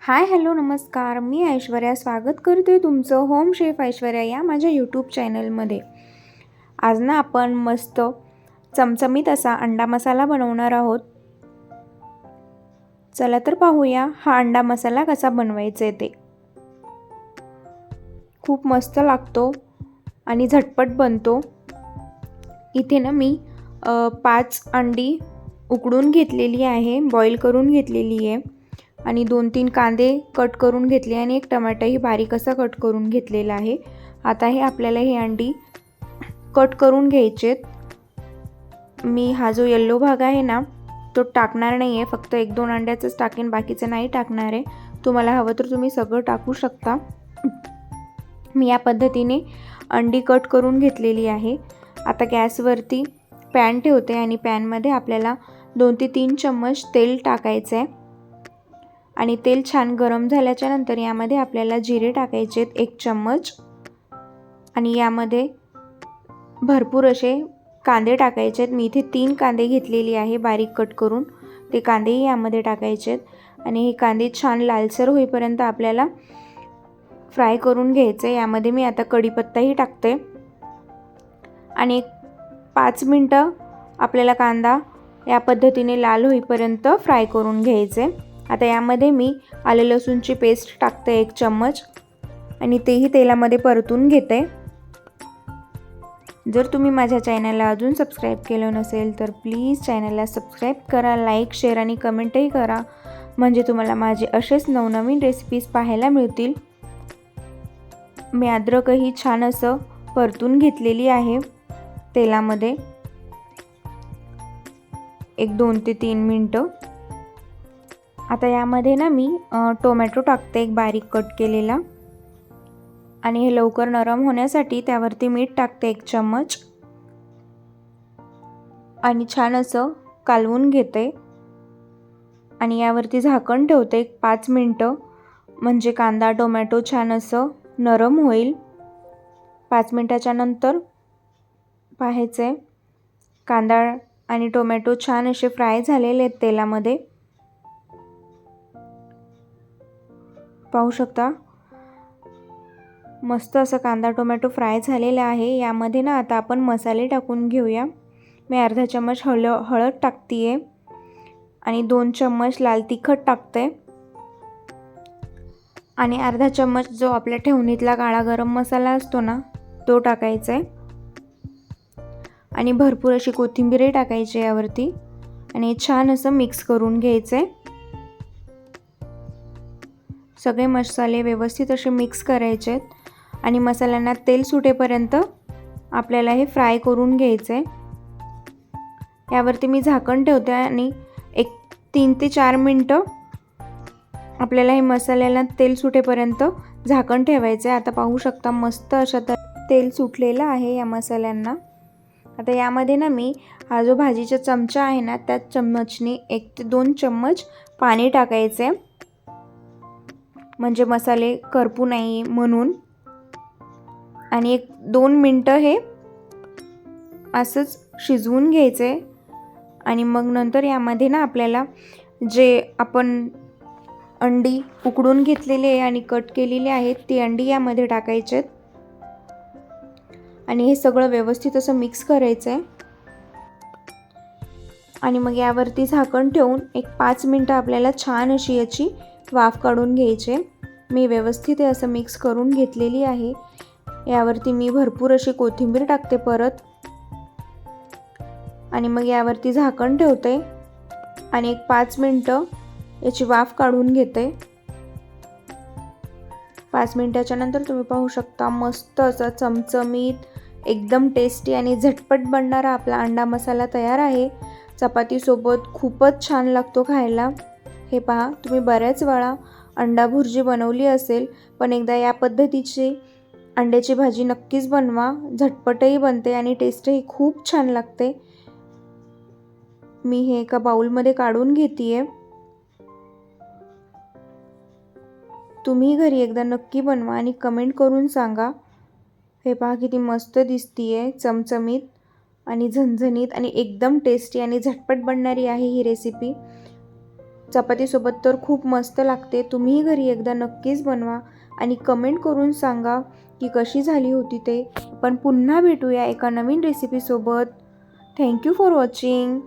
Hi hello नमस्कार, मी ऐश्वर्या स्वागत करते तुमचं होम शेफ ऐश्वर्या या माझ्या यूट्यूब चॅनलमध्ये। आज ना आपण मस्त चमचमीत असा अंडा मसाला बनवणार आहोत। चला तर पाहूया हा अंडा मसाला कसा बनवायचा ते। खूप मस्त लागतो आणि झटपट बनतो। इथे ना मी 5 अंडी उकडून घेतलेली आहे, बॉईल करून घेतलेली आहे आणि 2-3 कांदे कट करून घेतले आणि एक टमाटाही बारीक असा कट करून घेतलेला आहे। आता हे आपल्याला ही अंडी कट करून घ्यायचेत। मी हा जो येलो भाग आहे ना तो टाकणार नाही आहे, फक्त 1-2 अंड्याचंच टाकेन, बाकीचं नाही टाकणार आहे। तुम्हाला हवं तर तुम्ही सगळं टाकू शकता। मी या पद्धतीने अंडी कट करून घेतलेली आहे। आता गॅसवरती पॅन ठेवते आणि पॅनमध्ये आपल्याला 2 ते 3 चम्मच तेल टाकायचं आहे आणि तेल छान गरम झाल्याच्या नंतर यामध्ये आपल्याला जिरे टाकायचे आहेत 1 चम्मच आणि यामध्ये भरपूर असे कांदे टाकायचे आहेत। मी इथे 3 कांदे घेतलेली आहे बारीक कट करून, ते कांदेही यामध्ये टाकायचे आहेत आणि हे कांदे छान लालसर होईपर्यंत आपल्याला फ्राय करून घ्यायचे। यामध्ये मी आता कढीपत्ताही टाकते आणि 5 मिनिटं आपल्याला कांदा या पद्धतीने लाल होईपर्यंत फ्राय करून घ्यायचे। आता यामध्ये मी आले लसूणची पेस्ट टाकते 1 चम्मच आणि तेही तेलामध्ये परतून घेते। जर तुम्ही माझ्या चॅनलला अजून सबस्क्राईब केलं नसेल तर प्लीज चॅनलला सबस्क्राईब करा, लाईक, शेअर आणि कमेंटही करा, म्हणजे तुम्हाला माझे असेच नवनवीन रेसिपीज पाहायला मिळतील। मी अद्रकही छान असं परतून घेतलेली आहे तेलामध्ये 2 ते 3 मिनिटं। आता यामध्ये ना मी टोमॅटो टाकते एक बारीक कट केलेला आणि हे लवकर नरम होण्यासाठी त्यावरती मीठ टाकते 1 चम्मच आणि छान असं कालवून घेते आणि यावरती झाकण ठेवते 5 मिनिटं, म्हणजे कांदा टोमॅटो छान असं नरम होईल। 5 मिनिटाच्या नंतर पाहायचे कांदा आणि टोमॅटो छान असे फ्राय झालेले आहेत तेलामध्ये, पाहू शकता। मस्त असं कांदा टोमॅटो फ्राय झालेला आहे। यामध्ये ना आता आपण मसाले टाकून घेऊया। मी अर्धा चम्मच हळद टाकते आणि 2 चम्मच लाल तिखट टाकते आणि अर्धा चम्मच जो आपल्या ठेवणीतला काळा गरम मसाला असतो ना तो टाकायचा आहे आणि भरपूर अशी कोथिंबीरही टाकायची यावरती आणि छान असं मिक्स करून घ्यायचं आहे। सगळे मसाले व्यवस्थित असे मिक्स करायचे आहेत आणि मसाल्यांना तेल सुटेपर्यंत आपल्याला हे फ्राय करून घ्यायचं आहे। यावरती मी झाकण ठेवते आणि 3 ते 4 मिनिटं आपल्याला हे मसाल्याला तेल सुटेपर्यंत झाकण ठेवायचं आहे। आता पाहू शकता मस्त अशा तेल सुटलेलं आहे या मसाल्यांना। आता यामध्ये ना मी हा जो भाजीचा चमचा आहे ना त्या चम्मचने 1 ते 2 चम्मच पाणी टाकायचे, म्हणजे मसाले करपू नाही म्हणून, आणि 1-2 मिनिटं हे असंच शिजवून घ्यायचे आणि मग नंतर यामध्ये ना आपल्याला जे आपण अंडी उकडून घेतलेली आहे आणि कट केलेली आहेत ती अंडी यामध्ये टाकायचे आणि हे सगळं व्यवस्थित असं मिक्स करायचं आहे आणि मग यावरती झाकण ठेवून 5 मिनिटं आपल्याला छान अशी याची वाफ काढून घ्यायची। मी व्यवस्थित हे असं मिक्स करून घेतलेली आहे। यावरती मी भरपूर अशी कोथिंबीर टाकते परत आणि मग यावरती झाकण ठेवते आणि 5 मिनिटं याची वाफ काढून घेते। 5 मिनिटाच्या नंतर तुम्ही पाहू शकता मस्त असा चमचमीत एकदम टेस्टी आणि झटपट बनणारा आपला अंडा मसाला तयार आहे। चपातीसोबत खूपच छान लागतो खायला। हे पहा, तुम्ही बऱ्याच वेळा अंडा भुर्जी बनवली असेल, पण एकदा या पद्धतीची अंड्याची भाजी नक्कीच बनवा, झटपटही बनते आणि टेस्टही खूप छान लागते। मी हे एका बाउलमध्ये काढून घेते। तुम्ही घरी एकदा नक्की बनवा आणि कमेंट करून सांगा। हे पहा किती मस्त दिसतीये, चमचमीत आणि झणझणीत आणि एकदम टेस्टी आणि झटपट बनणारी आहे ही रेसिपी। चपातीसोबत तर खूप मस्त लागते. तुम्हीही घरी एकदा नक्कीच बनवा आणि कमेंट करून सांगा की कशी झाली होती ते. पण पुन्हा भेटूया एका नवीन रेसिपीसोबत. Thank you for watching.